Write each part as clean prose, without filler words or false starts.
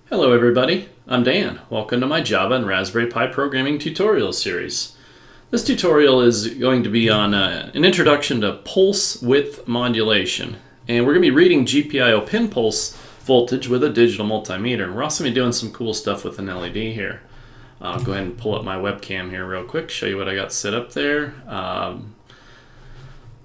Hello everybody, I'm Dan. Welcome to my Java and Raspberry Pi programming tutorial series. This tutorial is going to be on an introduction to pulse width modulation. And we're going to be reading GPIO pin pulse voltage with a digital multimeter. We're also going to be doing some cool stuff with an LED here. I'll go ahead and pull up my webcam here real quick, show you what I got set up there.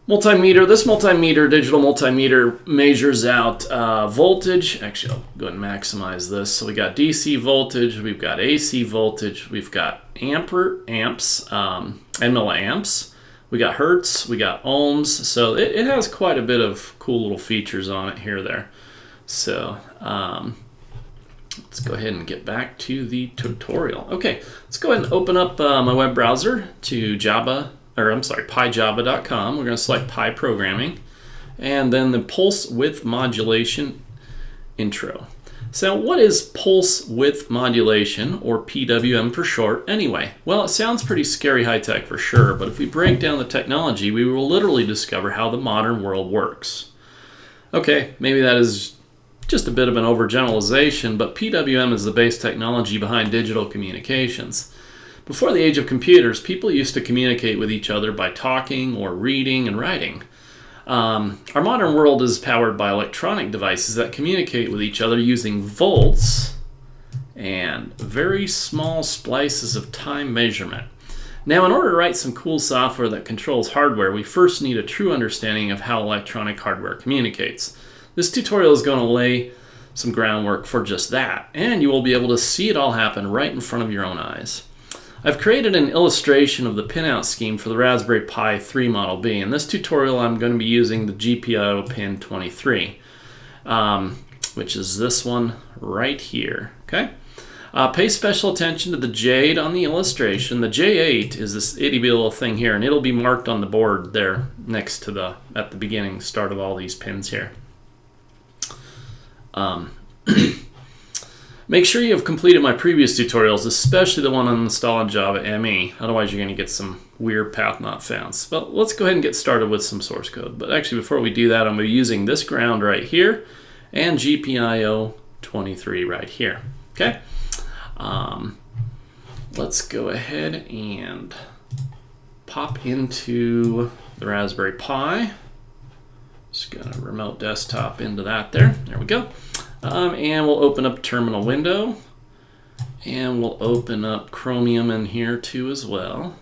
Multimeter, this multimeter, digital multimeter, measures out voltage. Actually, I'll go ahead and maximize this. So we got DC voltage, we've got AC voltage, we've got amps, and milliamps. We got hertz, we got ohms. So it has quite a bit of cool little features on it here there. So let's go ahead and get back to the tutorial. Okay, let's go ahead and open up my web browser to pyjava.com. We're going to select Pi Programming, and then the Pulse Width Modulation intro. So what is Pulse Width Modulation, or PWM for short, anyway? Well, it sounds pretty scary high-tech for sure, but if we break down the technology, we will literally discover how the modern world works. Okay, maybe that is just a bit of an overgeneralization, but PWM is the base technology behind digital communications. Before the age of computers, people used to communicate with each other by talking or reading and writing. Our modern world is powered by electronic devices that communicate with each other using volts and very small splices of time measurement. Now, in order to write some cool software that controls hardware, we first need a true understanding of how electronic hardware communicates. This tutorial is going to lay some groundwork for just that, and you will be able to see it all happen right in front of your own eyes. I've created an illustration of the pinout scheme for the Raspberry Pi 3 Model B. In this tutorial, I'm going to be using the GPIO pin 23, which is this one right here. Okay. Pay special attention to the jade on the illustration. The J8 is this itty-bitty little thing here, and it'll be marked on the board there next to at the beginning, start of all these pins here. Make sure you have completed my previous tutorials, especially the one on installing Java ME. Otherwise, you're going to get some weird path not found. But let's go ahead and get started with some source code. But actually, before we do that, I'm going to be using this ground right here and GPIO 23 right here. Okay. Let's go ahead and pop into the Raspberry Pi. Just going to remote desktop into that there. There we go. And we'll open up terminal window, and we'll open up Chromium in here too as well.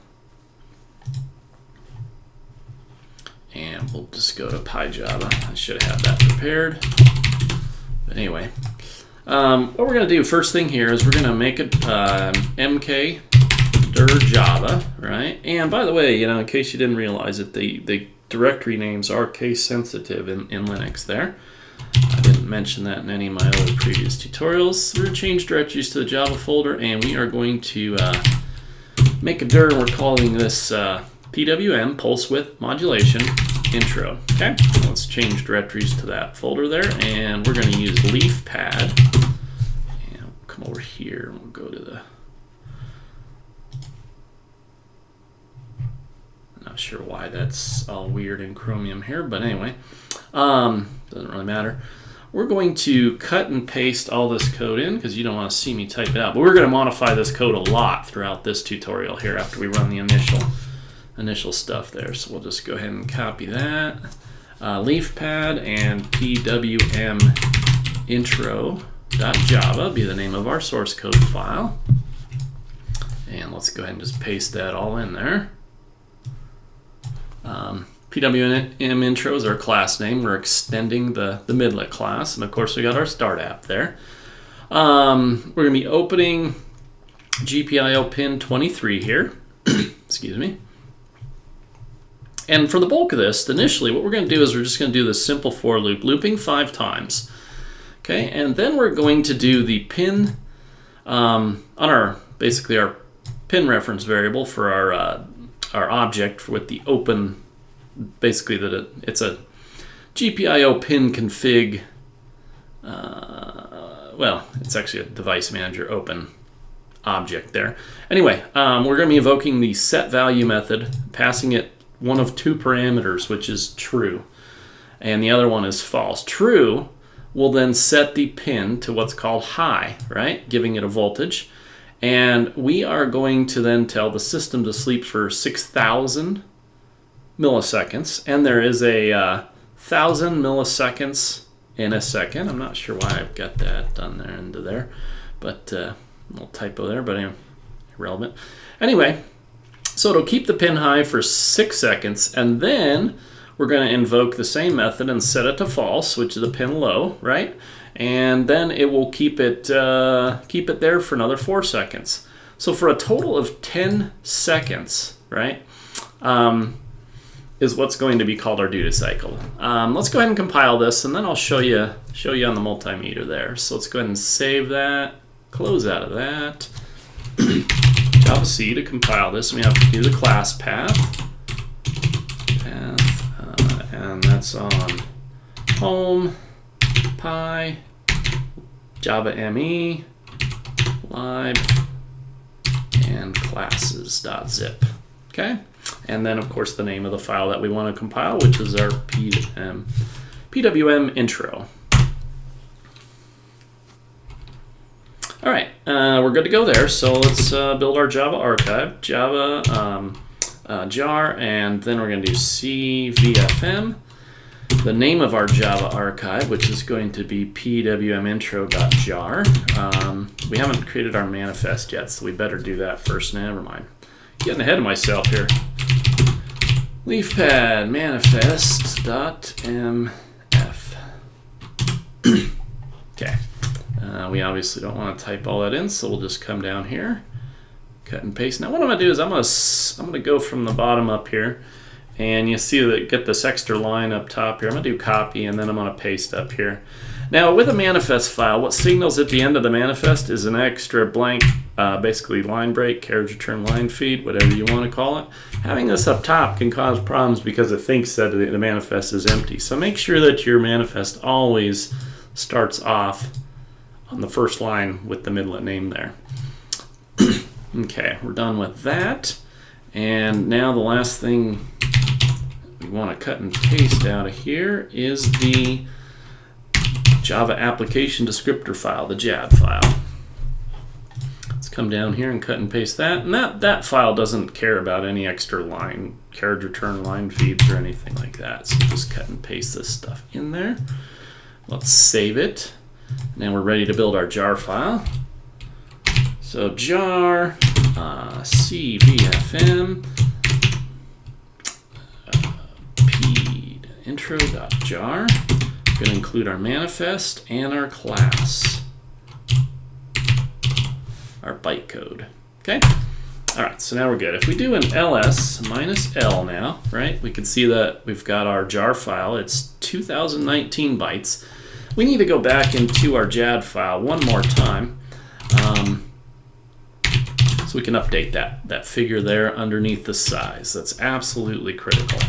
And we'll just go to PyJava. I should have had that prepared. But anyway, what we're going to do first thing here is we're going to make a mk dir Java, right? And by the way, in case you didn't realize it, the directory names are case sensitive in Linux there. I didn't mention that in any of my other previous tutorials. We're going to change directories to the Java folder, and we are going to make a dir, and we're calling this PWM, Pulse Width Modulation intro. Okay, let's change directories to that folder there, and we're going to use leaf pad. And we'll come over here, and we'll go to the... Not sure why that's all weird in Chromium here, but anyway, doesn't really matter. We're going to cut and paste all this code in because you don't want to see me type it out, but we're going to modify this code a lot throughout this tutorial here after we run the initial stuff there. So we'll just go ahead and copy that. Leaf pad and PWM intro.java be the name of our source code file. And let's go ahead and just paste that all in there. PWM intro is our class name. We're extending the midlet class, and of course we got our start app there. We're going to be opening GPIO pin 23 here. Excuse me. And for the bulk of this, initially what we're going to do is we're just going to do this simple for loop, looping 5 times. Okay, and then we're going to do the pin on basically our pin reference variable for our object with the open. Basically, it's a GPIO pin config. Well, it's actually a device manager open object there. Anyway, we're going to be invoking the set value method, passing it one of 2 parameters, which is true, and the other one is false. True we'll then set the pin to what's called high, right? Giving it a voltage. And we are going to then tell the system to sleep for 6,000 milliseconds. And there is a 1,000 milliseconds in a second. I'm not sure why I've got that done there into there, but a little typo there, but anyway, irrelevant. Anyway, so it'll keep the pin high for 6 seconds, and then we're going to invoke the same method and set it to false, which is the pin low, right? And then it will keep it there for another 4 seconds. So for a total of 10 seconds, right, is what's going to be called our duty cycle. Let's go ahead and compile this, and then I'll show you on the multimeter there. So let's go ahead and save that, close out of that. Java C to compile this. We have to do the class path, and that's on home, pi, Java ME, lib, and classes.zip. Okay, and then of course the name of the file that we want to compile, which is our PWM intro. All right, we're good to go there. So let's build our Java archive, Java jar, and then we're going to do CVFM. The name of our Java archive, which is going to be pwmintro.jar. We haven't created our manifest yet, so we better do that first. Never mind. Getting ahead of myself here. Leafpad manifest.mf. Okay. We obviously don't want to type all that in, so we'll just come down here, cut and paste. Now what I'm going to do is I'm going to go from the bottom up here, and you see that get this extra line up top here. I'm going to do copy, and then I'm going to paste up here. Now with a manifest file, what signals at the end of the manifest is an extra blank, basically line break, carriage return line feed, whatever you want to call it. Having this up top can cause problems because it thinks that the manifest is empty. So make sure that your manifest always starts off on the first line with the midlet name there. Okay, we're done with that. And now the last thing we want to cut and paste out of here is the Java application descriptor file, the JAD file. Let's come down here and cut and paste that. And that file doesn't care about any extra line, carriage return line feeds or anything like that. So just cut and paste this stuff in there. Let's save it. Now we're ready to build our jar file. So jar cvfm intro.jar. Going to include our manifest and our class, our bytecode. Okay. All right. So now we're good. If we do an ls minus l now, right? We can see that we've got our jar file. It's 2019 bytes. We need to go back into our JAD file one more time, so we can update that figure there underneath the size. That's absolutely critical.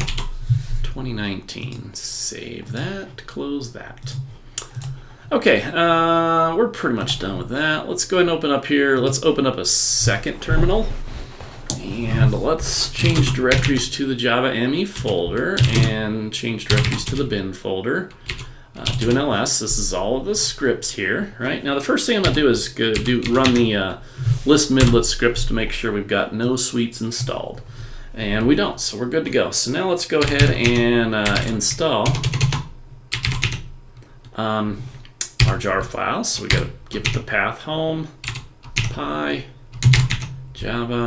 2019. Save that. Close that. Okay, we're pretty much done with that. Let's go ahead and open up here. Let's open up a second terminal, and let's change directories to the Java ME folder and change directories to the bin folder. Do an ls. This is all of the scripts here, right? Now the first thing I'm going to do is run the list midlet scripts to make sure we've got no suites installed. And we don't, so we're good to go. So now let's go ahead and install our jar file. So we got to give it the path home, pi, Java,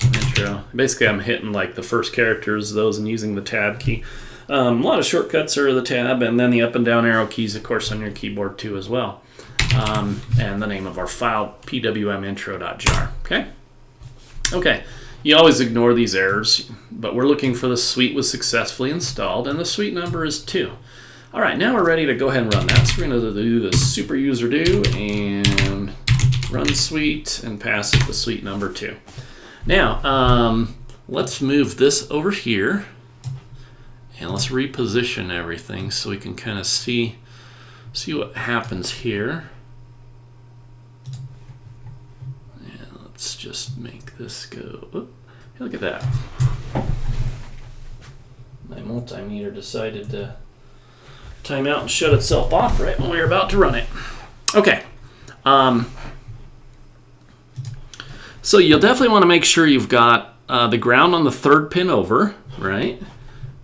intro. Basically I'm hitting like the first characters of those and using the tab key. A lot of shortcuts are the tab, and then the up and down arrow keys, of course, on your keyboard too as well. And the name of our file, pwmintro.jar. Okay? Okay. You always ignore these errors, but we're looking for the suite was successfully installed, and the suite number is 2. All right, now we're ready to go ahead and run that. So we're going to do the super user do and run suite and pass it the suite number 2. Now, let's move this over here. And let's reposition everything so we can kind of see what happens here. And let's just make this go. Oop, hey, look at that. My multimeter decided to time out and shut itself off right when we were about to run it. Okay. So you'll definitely want to make sure you've got the ground on the third pin over, right?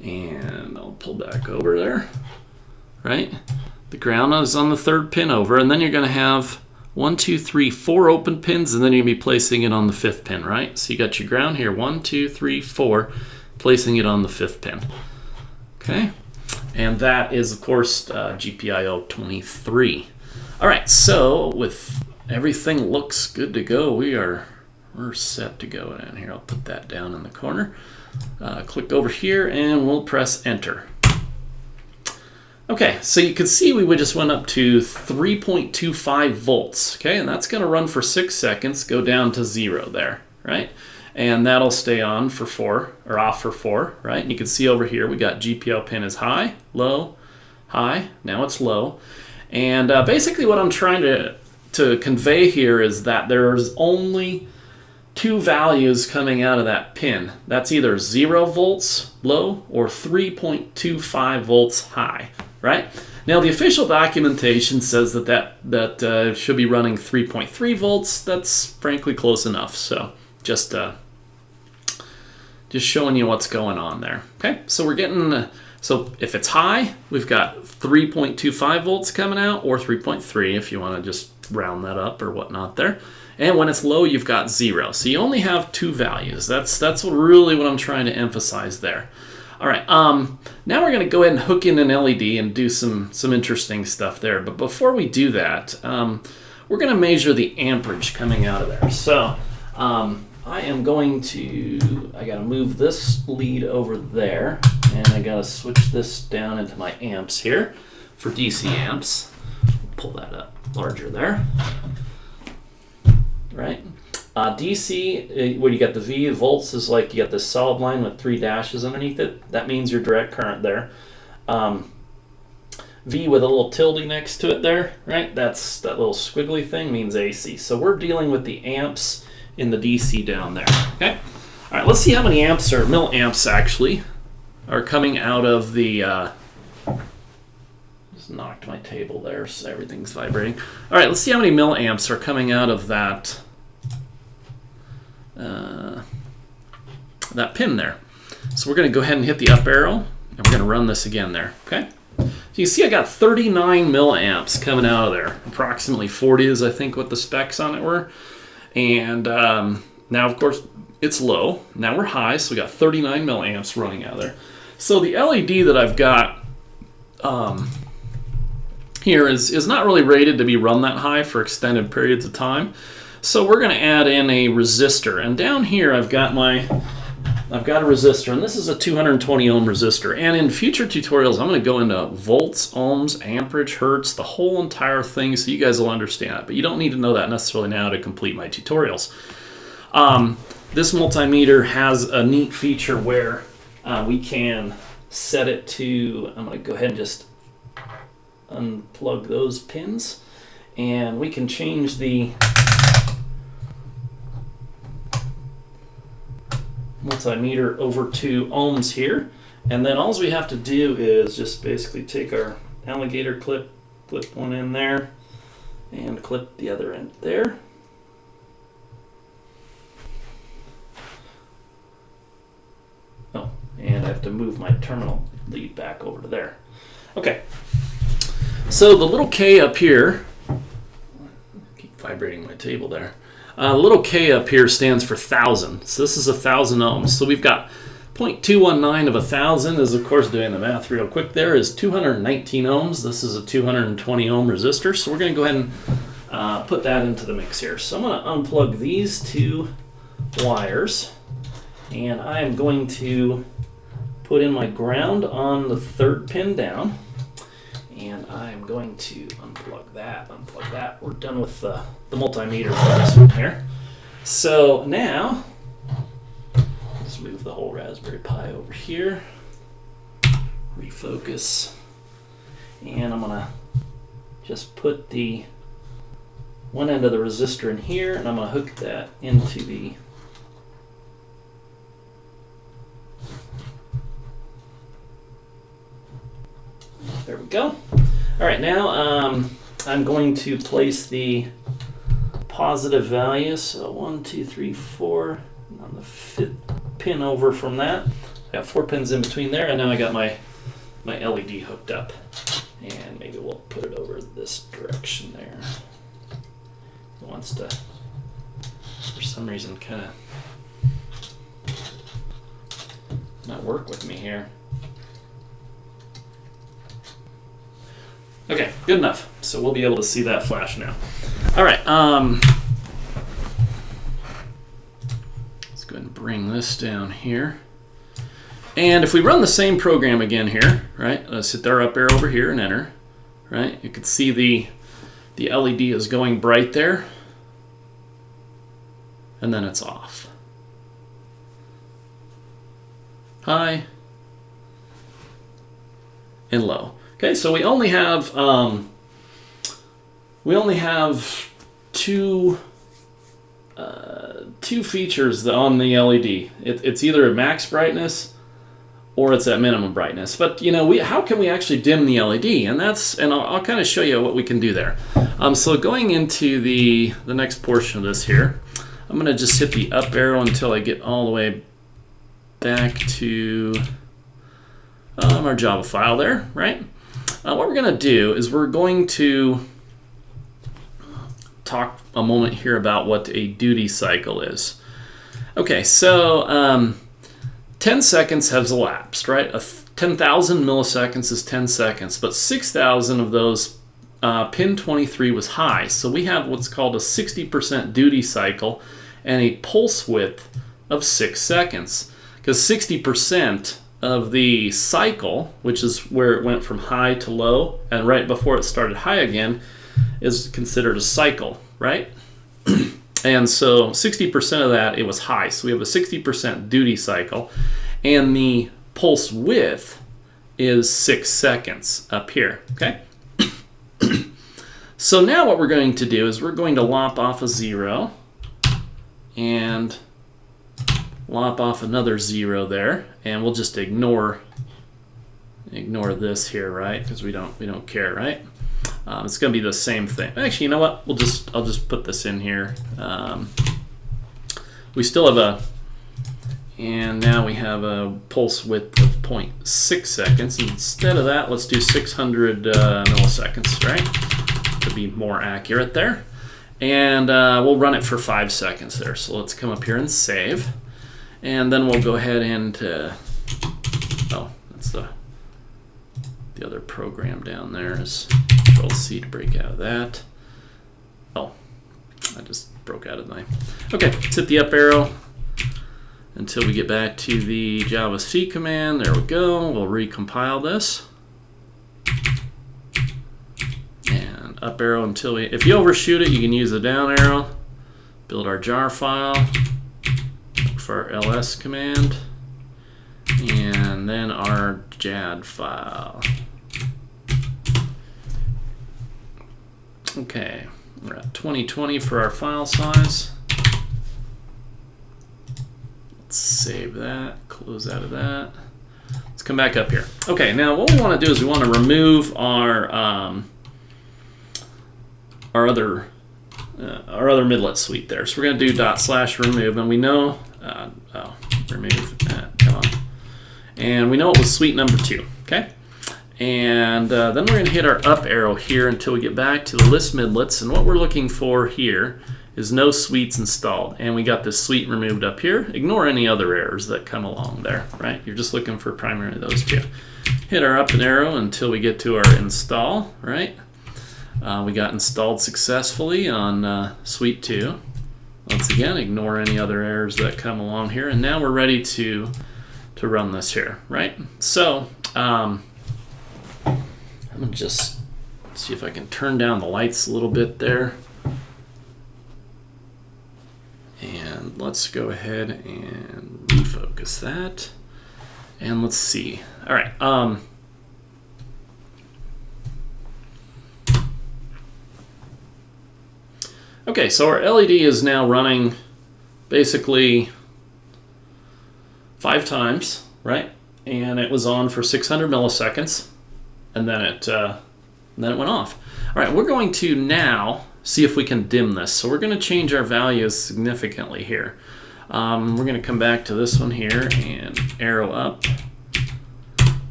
And I'll pull back over there, right? The ground is on the third pin over, and then you're going to have 1, 2, 3, 4 open pins, and then you're going to be placing it on the 5th pin, right? So you got your ground here, 1, 2, 3, 4, placing it on the 5th pin. Okay, and that is, of course, GPIO 23. All right, so with everything looks good to go, we're set to go in here. I'll put that down in the corner. Click over here, and we'll press enter. Okay, so you can see we just went up to 3.25 volts, okay, and that's going to run for 6 seconds, go down to 0 there, right? And that'll stay on for 4, or off for 4, right? And you can see over here we got GPIO pin is high, low, high, now it's low. And basically what I'm trying to convey here is that there's only 2 values coming out of that pin. That's either 0 volts low or 3.25 volts high, right? Now the official documentation says that should be running 3.3 volts. That's frankly close enough. So just showing you what's going on there. Okay, so we're getting, so if it's high, we've got 3.25 volts coming out, or 3.3 if you want to just round that up or whatnot there. And when it's low, you've got 0. So you only have 2 values. That's really what I'm trying to emphasize there. All right, now we're going to go ahead and hook in an LED and do some interesting stuff there. But before we do that, we're going to measure the amperage coming out of there. So I am going to, I got to move this lead over there, and I got to switch this down into my amps here for DC amps. Pull that up larger there. Right? DC, where you got the V, volts is like you got this solid line with 3 dashes underneath it. That means your direct current there. V with a little tilde next to it there, right? That's that little squiggly thing means AC. So we're dealing with the amps in the DC down there, okay? All right, let's see how many amps or milliamps actually are coming out of the, just knocked my table there, so everything's vibrating. All right, let's see how many milliamps are coming out of that that pin there. So we're going to go ahead and hit the up arrow, and we're going to run this again there, okay? So you see I got 39 milliamps coming out of there. Approximately 40 is, I think, what the specs on it were. And now, of course, it's low. Now we're high, so we got 39 milliamps running out of there. So the LED that I've got here is not really rated to be run that high for extended periods of time. So we're going to add in a resistor. And down here I've got a resistor, and this is a 220 ohm resistor. And in future tutorials, I'm going to go into volts, ohms, amperage, hertz, the whole entire thing, so you guys will understand it. But you don't need to know that necessarily now to complete my tutorials. This multimeter has a neat feature where we can set it to, I'm going to go ahead and just unplug those pins, and we can change the multimeter over to ohms here, and then all we have to do is just basically take our alligator clip one in there and clip the other end there. Oh, and I have to move my terminal lead back over to there. Okay, so the little K up here, keep vibrating my table there. Little K up here stands for 1,000. So this is 1,000 ohms. So we've got 0.219 of 1,000 is, of course, doing the math real quick there, is 219 ohms. This is a 220 ohm resistor. So we're going to go ahead and put that into the mix here. So I'm going to unplug these 2 wires, and I am going to put in my ground on the 3rd pin down. And I'm going to unplug that. We're done with the multimeter for this one here. So now, let's move the whole Raspberry Pi over here. Refocus. And I'm going to just put the one end of the resistor in here, and I'm going to hook that into the there we go. All right, now I'm going to place the positive value. So 1, 2, 3, 4 on the 5th pin over from that. I got 4 pins in between there, and now I got my LED hooked up. And maybe we'll put it over this direction there. It wants to, for some reason, kind of not work with me here. Okay, good enough. So we'll be able to see that flash now. All right. Let's go ahead and bring this down here. And if we run the same program again here, right? Let's hit our up arrow over here and enter, right? You can see the LED is going bright there, and then it's off. High and low. Okay, so we only have two features on the LED. It's either a max brightness or it's at minimum brightness. But you know, how can we actually dim the LED? And I'll kind of show you what we can do there. So going into the next portion of this here, I'm going to just hit the up arrow until I get all the way back to our Java file there, right? What we're going to do is we're going to talk a moment here about what a duty cycle is. Okay, so 10 seconds has elapsed, right? 10,000 milliseconds is 10 seconds, but 6,000 of those, pin 23 was high. So we have what's called a 60% duty cycle and a pulse width of 6 seconds. Because 60% of the cycle, which is where it went from high to low, and right before it started high again, is considered a cycle, right? And so 60% of that, it was high. So we have a 60% duty cycle, and the pulse width is 6 seconds up here, okay? So now what we're going to do is we're going to lop off a 0 and lop off another 0 there, and we'll just ignore this here, right? Because we don't care, right? It's going to be the same thing. Actually, you know what? I'll just put this in here. We still have and now we have a pulse width of 0.6 seconds. Instead of that, let's do 600 milliseconds, right? To be more accurate there. And we'll run it for 5 seconds there. So let's come up here and save. And then we'll go ahead and, oh, that's the other program down there is Control-C to break out of that. Oh, I just broke out of my, okay, let's hit the up arrow until we get back to the Java C command. There we go. We'll recompile this. And up arrow until if you overshoot it, you can use the down arrow. Build our jar file. For our ls command, and then our JAD file. Okay, we're at 2020 for our file size. Let's save that, close out of that. Let's come back up here. Okay, now what we want to do is we want to remove our other midlet suite there. So we're going to do /remove, and we know remove that, come on. And we know it was suite number 2, okay? And then we're going to hit our up arrow here until we get back to the list midlets, and what we're looking for here is no suites installed. And we got this suite removed up here. Ignore any other errors that come along there, right? You're just looking for primarily those two. Hit our up and arrow until we get to our install, right? We got installed successfully on suite 2. Once again, ignore any other errors that come along here, and now we're ready to run this here, right? So I'm gonna just see if I can turn down the lights a little bit there, and let's go ahead and refocus that, and let's see. All right. Okay, so our LED is now running basically 5 times, right? And it was on for 600 milliseconds. and then it went off. All right, we're going to now see if we can dim this. So we're going to change our values significantly here. We're going to come back to this one here and arrow up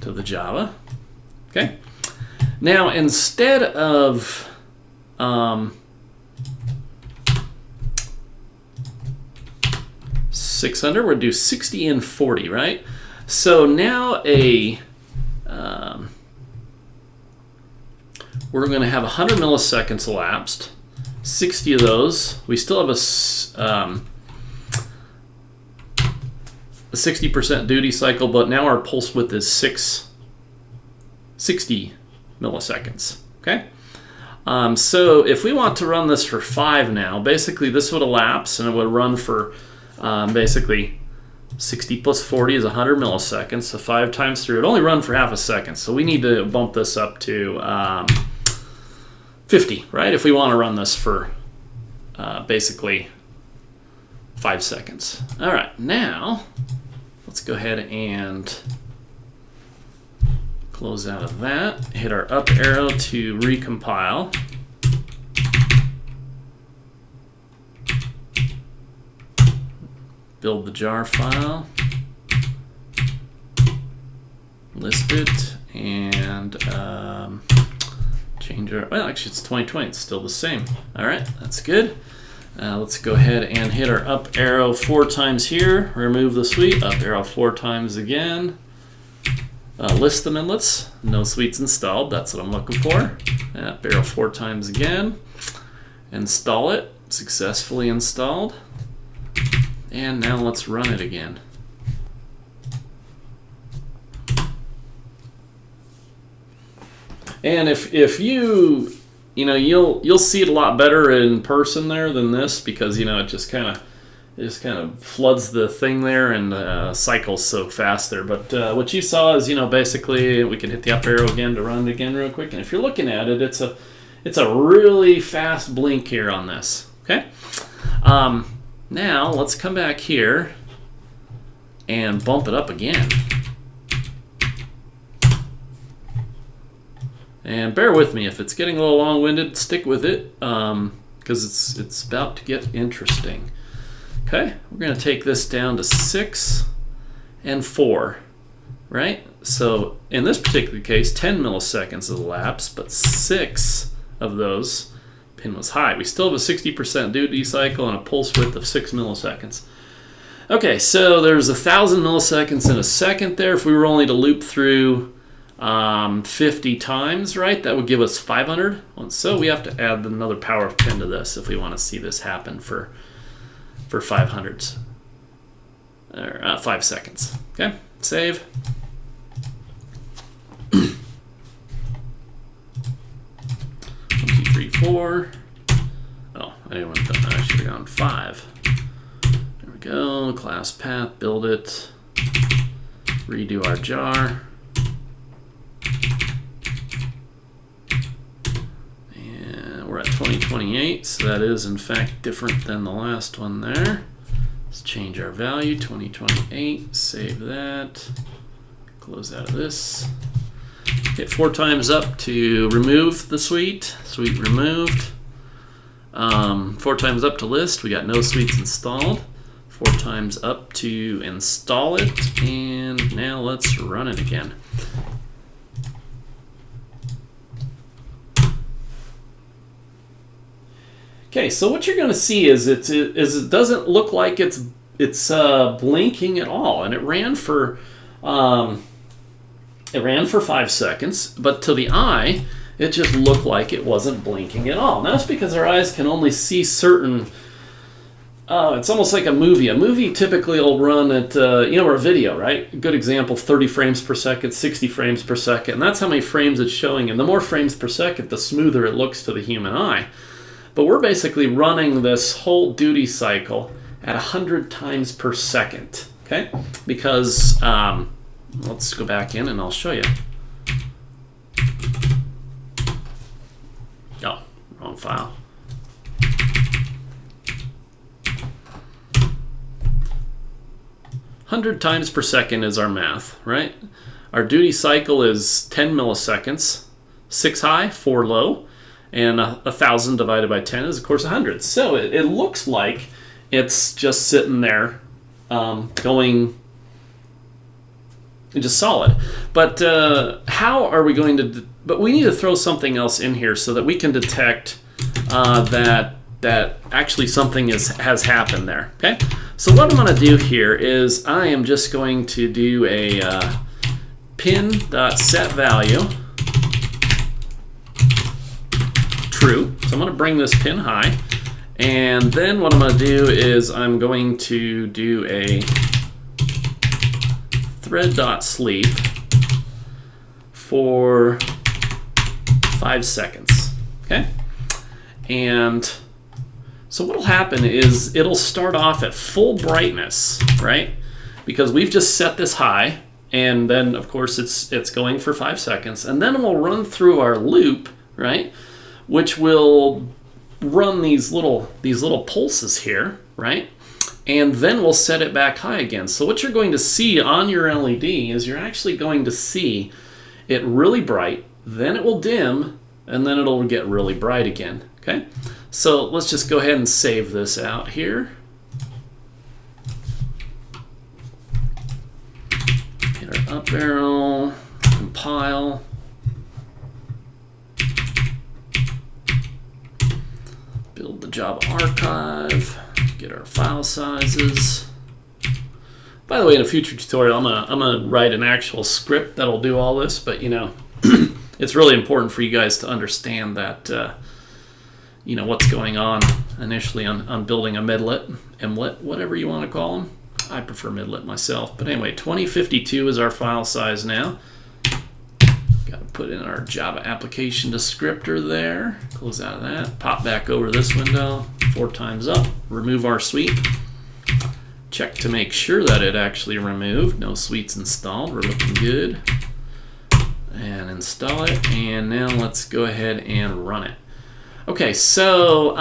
to the Java. Okay. Now instead of 600, we're going to do 60 and 40, right? So now we're going to have 100 milliseconds elapsed, 60 of those. We still have a 60% duty cycle, but now our pulse width is 60 milliseconds, okay? So if we want to run this for 5 now, basically this would elapse and it would run for basically 60 plus 40 is 100 milliseconds, so 5 times 3 would only run for half a second. So we need to bump this up to 50, right? If we want to run this for basically 5 seconds. All right, now let's go ahead and close out of that. Hit our up arrow to recompile. Build the jar file. List it and change our, well, actually it's 2020, it's still the same. All right, that's good. Let's go ahead and hit our up arrow 4 times here, remove the suite, up arrow 4 times again. List the inlets, no suites installed, that's what I'm looking for. Up arrow 4 times again, install it, successfully installed. And now let's run it again. And if you you'll see it a lot better in person there than this, because it just kind of floods the thing there and cycles so fast there. But what you saw is basically we can hit the up arrow again to run it again real quick. And if you're looking at it, it's a really fast blink here on this. Okay. Now let's come back here and bump it up again. And bear with me if it's getting a little long-winded, stick with it, because it's about to get interesting. Okay, we're going to take this down to 6 and 4, right? So in this particular case, 10 milliseconds has elapsed, but 6 of those pin was high. We still have a 60% duty cycle and a pulse width of 6 milliseconds. Okay, so there's 1,000 milliseconds in a second there. If we were only to loop through 50 times, right, that would give us 500. So we have to add another power of 10 to this if we want to see this happen for 500s or 5 seconds. Okay, save. 1, 2, 3, 4. Oh, I didn't want to done that. I should have gone 5. There we go. Class path, build it. Redo our jar. We're at 2028, so that is in fact different than the last one there. Let's change our value, 2028, save that, close out of this. Hit 4 times up to remove the suite, suite removed. 4 times up to list, we got no suites installed. 4 times up to install it, and now let's run it again. Okay, so what you're going to see is it doesn't look like it's blinking at all, and it ran for 5 seconds, but to the eye, it just looked like it wasn't blinking at all. Now that's because our eyes can only see certain. It's almost like a movie. A movie typically will run at or a video, right? A good example: 30 frames per second, 60 frames per second, and that's how many frames it's showing. And the more frames per second, the smoother it looks to the human eye. But we're basically running this whole duty cycle at 100 times per second, okay? Because, let's go back in and I'll show you. Oh, wrong file. $100 times per second is our math, right? Our duty cycle is 10 milliseconds, 6 high, 4 low, and 1,000 divided by 10 is, of course, 100. So it looks like it's just sitting there going just solid. But how are we going to... But we need to throw something else in here so that we can detect that actually something has happened there. Okay? So what I'm going to do here is I am just going to do a pin.setValue true. So I'm going to bring this pin high. And then what I'm going to do is I'm going to do a thread.sleep for 5 seconds. Okay? And so what'll happen is it'll start off at full brightness, right? Because we've just set this high, and then of course it's going for 5 seconds, and then we'll run through our loop, right? Which will run these little pulses here, right? And then we'll set it back high again. So what you're going to see on your LED is you're actually going to see it really bright, then it will dim, and then it'll get really bright again. Okay? So let's just go ahead and save this out here. Hit our up arrow, compile. Build the Java archive, get our file sizes. By the way, in a future tutorial, I'm gonna write an actual script that'll do all this, but you know, it's really important for you guys to understand that you know what's going on initially on building a mlet, whatever you want to call them. I prefer midlet myself, but anyway, 2052 is our file size now. Got to put in our Java application descriptor there. Close out of that. Pop back over this window. 4 times up. Remove our suite. Check to make sure that it actually removed. No suites installed. We're looking good. And install it. And now let's go ahead and run it. Okay, so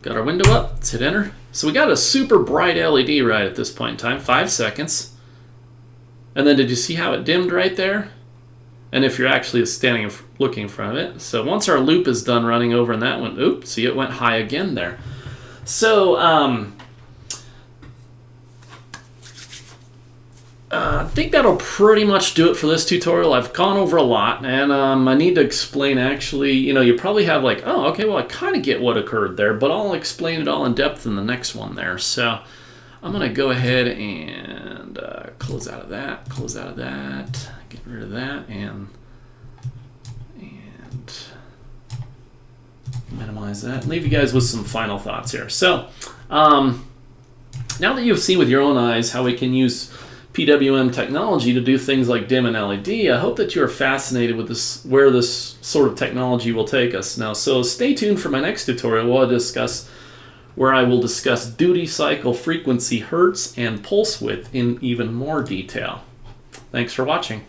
got our window up. Let's hit enter. So we got a super bright LED right at this point in time. 5 seconds. And then did you see how it dimmed right there? And if you're actually standing looking in front of it. So once our loop is done running over and that one, oops, see it went high again there. So I think that'll pretty much do it for this tutorial. I've gone over a lot, and I need to explain actually, you know, you probably have like, oh, okay, well, I kind of get what occurred there, but I'll explain it all in depth in the next one there. So I'm going to go ahead and close out of that, get rid of that, and minimize that, and leave you guys with some final thoughts here. So now that you've seen with your own eyes how we can use PWM technology to do things like dim and LED, I hope that you are fascinated with this, where this sort of technology will take us now. So stay tuned for my next tutorial where I will discuss duty cycle frequency, hertz, and pulse width in even more detail. Thanks for watching.